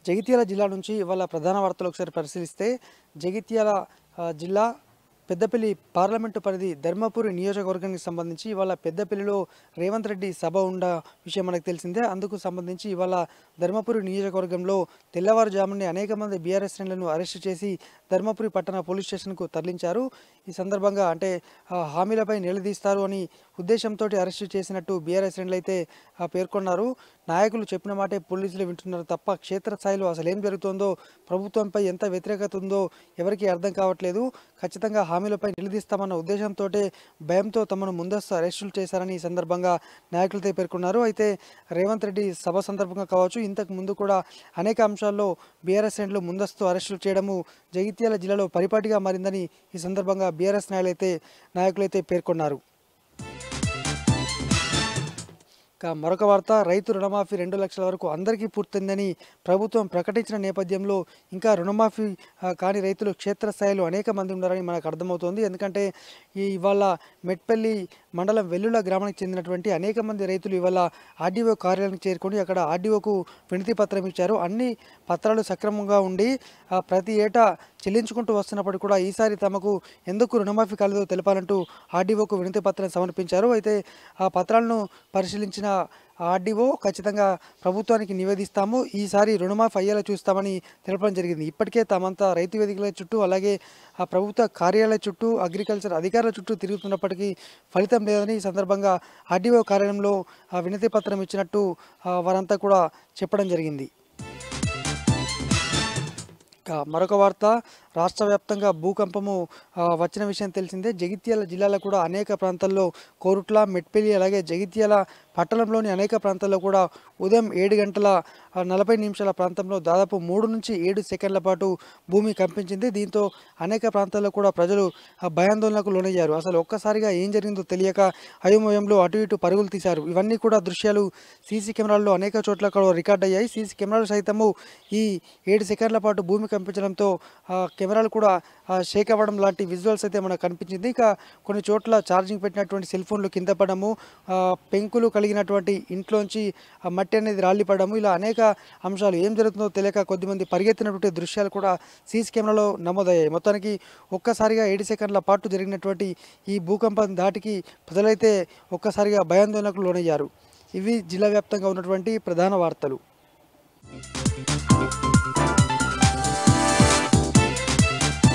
జగిత్యాల జిల్లా నుంచి ఇవాళ ప్రధాన వార్తలు ఒకసారి పరిశీలిస్తే జగిత్యాల జిల్లా పెద్దపల్లి పార్లమెంటు పరిధి ధర్మపురి నియోజకవర్గానికి సంబంధించి ఇవాళ పెద్దపల్లిలో రేవంత్ రెడ్డి సభ ఉన్న విషయం మనకు తెలిసిందే. అందుకు సంబంధించి ఇవాళ ధర్మపురి నియోజకవర్గంలో తెల్లవారుజామునే అనేక మంది బీఆర్ఎస్ శ్రేణులను అరెస్టు చేసి ధర్మపురి పట్టణ పోలీస్ స్టేషన్కు తరలించారు. ఈ సందర్భంగా అంటే హామీలపై నిలదీస్తారు అని ఉద్దేశంతో అరెస్టు చేసినట్టు బీఆర్ఎస్ శ్రేణులు అయితే పేర్కొన్నారు. నాయకులు చెప్పిన మాటే పోలీసులు వింటున్నారు తప్ప క్షేత్రస్థాయిలో అసలు ఏం జరుగుతుందో, ప్రభుత్వంపై ఎంత వ్యతిరేకత ఉందో ఎవరికీ అర్థం కావట్లేదు. ఖచ్చితంగా హామీలపై నిలదీస్తామన్న ఉద్దేశంతో భయంతో తమను ముందస్తు అరెస్టులు చేశారని ఈ సందర్భంగా నాయకులతో పేర్కొన్నారు. అయితే రేవంత్ రెడ్డి సభ సందర్భంగా కావచ్చు, ఇంతకు ముందు కూడా అనేక అంశాల్లో బీఆర్ఎస్ శ్రేణులు ముందస్తు అరెస్టులు చేయడము జగిత్యాల జిల్లాలో పరిపాటిగా మారిందని ఈ సందర్భంగా బీఆర్ఎస్ నాయకులైతే పేర్కొన్నారు. మరొక వార్త, రైతు రుణమాఫీ 2 లక్షల వరకు అందరికీ పూర్తయిందని ప్రభుత్వం ప్రకటించిన నేపథ్యంలో ఇంకా రుణమాఫీ కాని రైతులు క్షేత్రస్థాయిలో అనేక మంది ఉన్నారని మనకు అర్థమవుతోంది. ఎందుకంటే ఇవాళ మెట్పల్లి మండలం వెల్లుల గ్రామానికి చెందినటువంటి అనేక మంది రైతులు ఇవాళ ఆర్డీఓ కార్యాలయానికి చేరుకొని అక్కడ ఆర్డీఓకు వినతి పత్రం ఇచ్చారు. అన్ని పత్రాలు సక్రమంగా ఉండి ప్రతి ఏటా చెల్లించుకుంటూ వస్తున్నప్పటికీ కూడా ఈసారి తమకు ఎందుకు రుణమాఫీ కాలేదో తెలపాలంటూ ఆర్డీఓకు వినతి పత్రం సమర్పించారు. అయితే ఆ పత్రాలను పరిశీలించిన ఆర్డీఓ ఖచ్చితంగా ప్రభుత్వానికి నివేదిస్తాము, ఈసారి రుణమాఫీ అయ్యేలా చూస్తామని తెలపడం జరిగింది. ఇప్పటికే తామంతా రైతు వేదికల చుట్టూ అలాగే ఆ ప్రభుత్వ కార్యాలయ చుట్టూ అగ్రికల్చర్ అధికారుల చుట్టూ తిరుగుతున్నప్పటికీ ఫలితం లేదని ఈ సందర్భంగా ఆర్డీఓ కార్యాలయంలో వినతి పత్రం ఇచ్చినట్టు వారంతా కూడా చెప్పడం జరిగింది. మరొక వార్త, రాష్ట్ర వ్యాప్తంగా భూకంపము వచ్చిన విషయం తెలిసిందే. జగిత్యాల జిల్లాలో కూడా అనేక ప్రాంతాల్లో కోరుట్ల, మెట్పల్లి అలాగే జగిత్యాల పట్టణంలోని అనేక ప్రాంతాల్లో కూడా ఉదయం 7:40 ప్రాంతంలో దాదాపు 3 నుంచి 7 సెకండ్ల పాటు భూమి కంపించింది. దీంతో అనేక ప్రాంతాల్లో కూడా ప్రజలు భయాందోళనకు లోనయ్యారు. అసలు ఒక్కసారిగా ఏం జరిగిందో తెలియక అయోమయంలో అటు ఇటు పరుగులు తీశారు. ఇవన్నీ కూడా దృశ్యాలు సీసీ కెమెరాల్లో అనేక చోట్ల కూడా రికార్డ్ అయ్యాయి. సీసీ కెమెరాలు సైతము ఈ 7 సెకండ్ల పాటు భూమి కంపించడంతో కెమెరాలు కూడా షేక్ అవ్వడం లాంటి విజువల్స్ అయితే మనకు కనిపించింది. ఇక కొన్ని చోట్ల ఛార్జింగ్ పెట్టినటువంటి సెల్ ఫోన్లు కింద పడము, పెంకులు కలిగినటువంటి ఇంట్లోంచి మట్టి అనేది రాలిపడము, ఇలా అనేక అంశాలు ఏం జరుగుతుందో తెలియక కొద్దిమంది పరిగెత్తినటువంటి దృశ్యాలు కూడా సీసీ కెమెరాలో నమోదయ్యాయి. మొత్తానికి ఒక్కసారిగా 7 సెకండ్ల పాటు జరిగినటువంటి ఈ భూకంపం ధాటికి ప్రజలైతే ఒక్కసారిగా భయాందోళనకు లోనయ్యారు. ఇవి జిల్లా వ్యాప్తంగా ఉన్నటువంటి ప్రధాన వార్తలు.